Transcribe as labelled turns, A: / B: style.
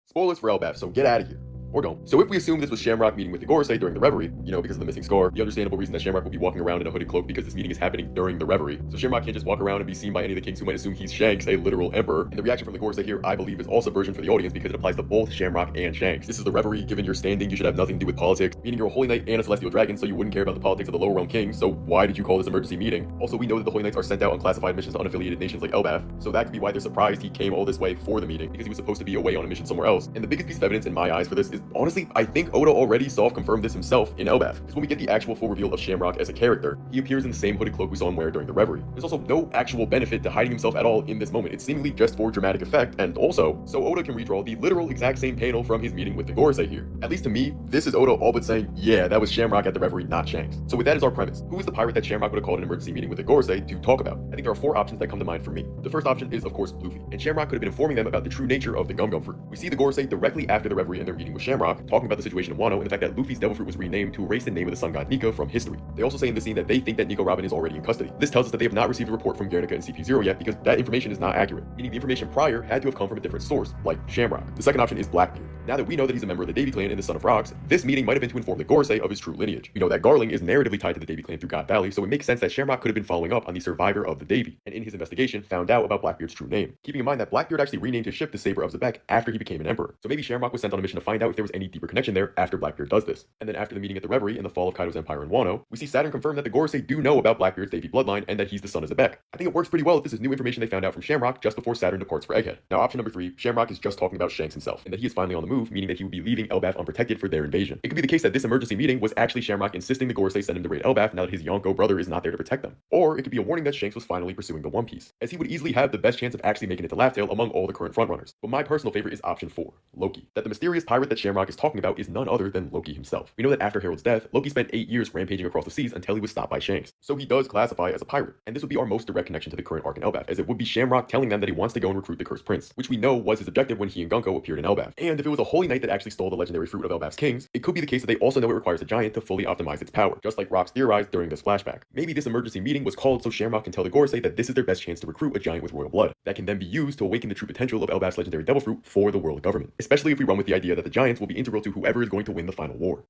A: Spoilers for Elbaf, so get out of here. Or don't. So if we assume this was Shamrock meeting with the Gorosei during the reverie, because of the missing scar, the understandable reason that Shamrock will be walking around in a hooded cloak because this meeting is happening during the reverie. So Shamrock can't just walk around and be seen by any of the kings who might assume he's Shanks, a literal emperor. And the reaction from the Gorosei here, I believe, is all subversion for the audience because it applies to both Shamrock and Shanks. This is the reverie. Given your standing, you should have nothing to do with politics, meaning you're a Holy Knight and a Celestial Dragon, so you wouldn't care about the politics of the lower realm kings, so why did you call this emergency meeting? Also, we know that the Holy Knights are sent out on classified missions to unaffiliated nations like Elbaf, so that could be why they're surprised he came all this way for the meeting, because he was supposed to be away on a mission somewhere else. And the biggest piece of evidence in my eyes for this is, honestly, I think Oda already self-confirmed this himself in Elbaf, because when we get the actual full reveal of Shamrock as a character, he appears in the same hooded cloak we saw him wear during the reverie. There's also no actual benefit to hiding himself at all in this moment. It's seemingly just for dramatic effect, and also, so Oda can redraw the literal exact same panel from his meeting with the Gorosei here. At least to me, this is Oda all but saying, yeah, that was Shamrock at the reverie, not Shanks. So with that as our premise, who is the pirate that Shamrock would have called an emergency meeting with the Gorosei to talk about? I think there are 4 options that come to mind for me. The first option is, of course, Luffy, and Shamrock could have been informing them about the true nature of the Gum Gum Fruit. We see the Gorosei directly after the reverie and their meeting with Shamrock, talking about the situation of Wano and the fact that Luffy's Devil Fruit was renamed to erase the name of the sun god Nika from history. They also say in the scene that they think that Nico Robin is already in custody. This tells us that they have not received a report from Guernica and CP0 yet because that information is not accurate, meaning the information prior had to have come from a different source, like Shamrock. The second option is Blackbeard. Now that we know that he's a member of the Davy clan and the Son of Rocks, this meeting might have been to inform the Gorosei of his true lineage. We know that Garling is narratively tied to the Davy clan through God Valley, so it makes sense that Shamrock could have been following up on the survivor of the Davy, and in his investigation found out about Blackbeard's true name. Keeping in mind that Blackbeard actually renamed his ship the Saber of Zebek after he became an emperor. So maybe Shamrock was sent on a mission to find out if there was any deeper connection there after Blackbeard does this. And then after the meeting at the reverie and the fall of Kaido's empire in Wano, we see Saturn confirm that the Gorosei do know about Blackbeard's Davy bloodline and that he's the son of Zebek. I think it works pretty well if this is new information they found out from Shamrock just before Saturn departs for Egghead. Now option number 3, Shamrock is just talking about Shanks himself, and that he is finally on the move, meaning that he would be leaving Elbaf unprotected for their invasion. It could be the case that this emergency meeting was actually Shamrock insisting the Gorosei send him to raid Elbaf now that his Yonko brother is not there to protect them. Or it could be a warning that Shanks was finally pursuing the One Piece, as he would easily have the best chance of actually making it to Laugh Tale among all the current frontrunners. But my personal favorite is option 4, Loki. That the mysterious pirate that Shamrock is talking about is none other than Loki himself. We know that after Harold's death, Loki spent 8 years rampaging across the seas until he was stopped by Shanks. So he does classify as a pirate, and this would be our most direct connection to the current arc in Elbaf, as it would be Shamrock telling them that he wants to go and recruit the Cursed Prince, which we know was his objective when he and Gunko appeared in Elbaf. And if it was a Holy Knight that actually stole the legendary fruit of Elbaf's kings, it could be the case that they also know it requires a giant to fully optimize its power, just like Rocks theorized during this flashback. Maybe this emergency meeting was called so Shamrock can tell the Gorosei that this is their best chance to recruit a giant with royal blood, that can then be used to awaken the true potential of Elbaf's legendary devil fruit for the world government, especially if we run with the idea that the giants will be integral to whoever is going to win the final war.